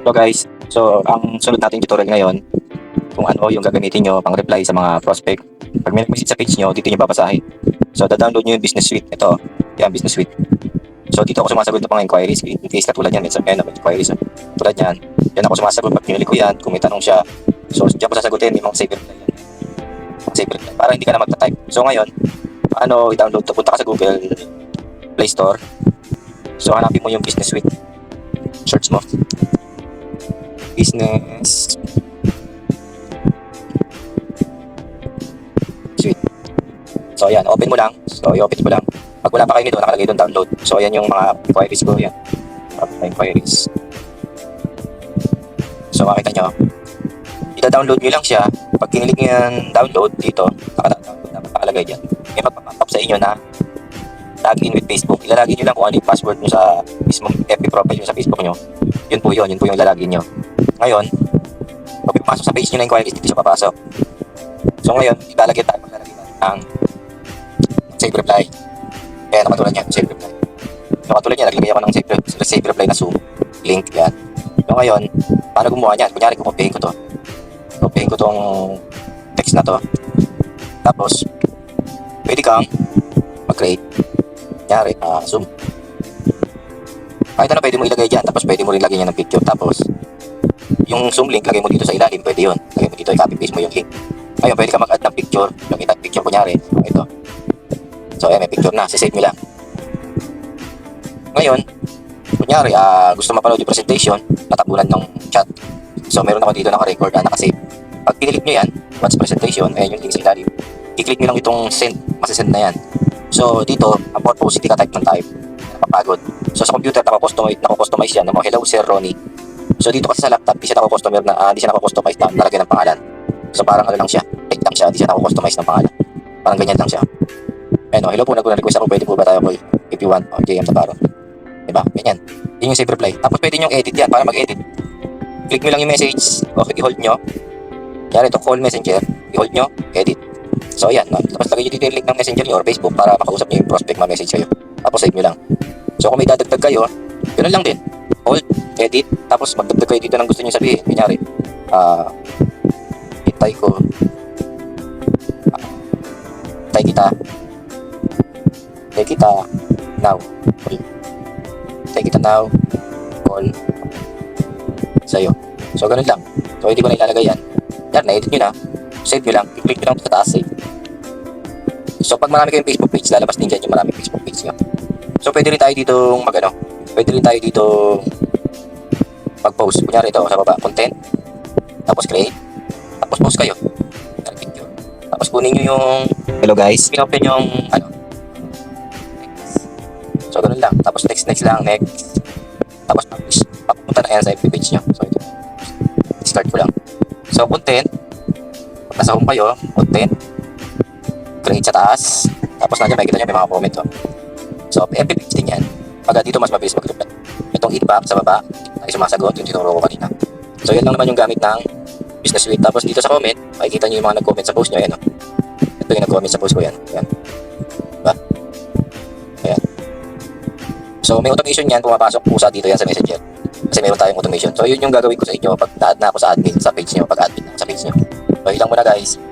So guys, ang sunod nating tutorial ngayon, kung ano yung gagamitin nyo pang reply sa mga prospect. Pag may nag-message sa page nyo, dito nyo babasahin. So da-download nyo yung business suite. Ito, yan, business suite. So dito ako sumasagot ng mga inquiries. In case katulad yan, may inquiries. Tulad yan, yan ako sumasagot. Pag pinili ko yan, kung may tanong siya, so diyan ko sasagutin, may mga save reply yan. Save reply, para hindi ka na magta-type. So ngayon, paano i-download to? Punta ka sa Google Play Store. So hanapin mo yung business suite. Search mo. Business suite. So ayan, open mo lang. So i-open mo lang. Pag wala pa kayo nito, nakalagay doon download. So ayan yung mga inquiries ko. Yan. Mga inquiries. So makita nyo. Ida-download nyo lang siya. Pag kinilig nyo yan download dito, naka-download na nakalagay dyan. May magpapap sa inyo na login with Facebook. Ilalagin nyo lang kung ano yung password nyo sa mismo FB profile nyo sa Facebook nyo. Yun po yung ilalagin nyo. Ngayon, pag pumasok sa page nyo na inquiries, dito siya papasok. So ngayon, ilalagay tayo ng save reply. Kaya nakatulad niya, save reply. So katulad niya, naglagay ako ng save reply na Zoom link. Yan. So ngayon, paano gumawa niyan? Kunyari, kukopihin ko to. Kukopihin ko tong text na to. Tapos, pwede kang mag-create. Kunyari, Zoom. Kahit ano pwede mo ilagay dyan. Tapos pwede mo rin lagyan niya ng picture. Tapos, yung Zoom link, lagay mo dito sa ilalim. Pwede yun. Lagay mo dito, i-copy paste mo yung link. Ayun, pwede ka mag-add ng picture. Lagay ng picture, kunyari. Ito. So, ayan, may picture na. Sisave nyo lang. Ngayon, kunyari, gusto mapanood yung presentation, natabunan ng chat. So, meron ako dito naka-record, nakasave. Pag pinilik nyo yan, once presentation, ayan yung link sa ilalim. I-click nyo lang itong send. Masisend na yan. So, dito, ang purpose, hindi ka type ng type. Napapagod. So, sa computer, nako-customize yan. Hello, Sir Ronnie. So, dito kasi sa laptop, di siya nako-customize na nalagyan ng pangalan. So, parang ano lang siya. Like lang siya. Di siya nako-customize ng pangalan. Parang ganyan lang siya. Ayun, hello po, nag-request ako. Pwede po ba tayo if you want? JM Tabaro. Diba? Ganyan. Yun yung save reply. Tapos pwede nyo edit yan para mag-edit. Click nyo lang yung message. Okay, i-hold nyo. Yan, ito call messenger. I-hold nyo. Edit. So, ayan. Tapos lagay nyo dito yung link ng messenger nyo or Facebook para makausap nyo yung prospect ma-message kayo. Tapos save nyo lang. So, kung may dadagdag kayo, ganoon lang din. Hold, edit. Tapos magdagdag kayo dito ng gusto nyo sabihin. Kunyari, hitay ko. Hitay kita. Hitay kita now. Hitay kita now. Call sa'yo. So, ganun lang. So, hindi ko na ilalagay yan. Yan, na-edit nyo na. Save nyo lang. I-click nyo lang sa taas, save. So, pag marami kayong Facebook page, lalabas din dyan yung maraming Facebook page nyo. So, pwede rin tayo dito pwede rin tayo dito mag-post. Kunyari ito, sa baba, content. Tapos create. Tapos post kayo. Picture. Tapos kunin nyo yung hello guys. Pinopen yung so, ganun lang. Tapos next lang, next. Tapos publish. Papunta na yan sa FB page nyo. So, ito. Start ko lang. So, content. Pag nasa home kayo, content. Create sa taas. Tapos nandiyan, makikita nyo may mga comment. So, FB page din yan. Pag dito, mas mabilis mag-reply. Itong inbox sa baba, ay sumasagot yung tinuro ko kanina. So, yan lang naman yung gamit ng business suite. Tapos dito sa comment, makikita nyo yung mga nag-comment sa post nyo. Ayan, ito yung nag-comment sa post ko yan. Ayan. Diba? Ayan. So, may automation yan. Pumapasok po sa dito yan sa messenger. Kasi meron tayong automation. So, yun yung gagawin ko sa inyo pag na-add na ako sa admin sa page nyo. Pag admin na sa page nyo. So, ilang muna guys.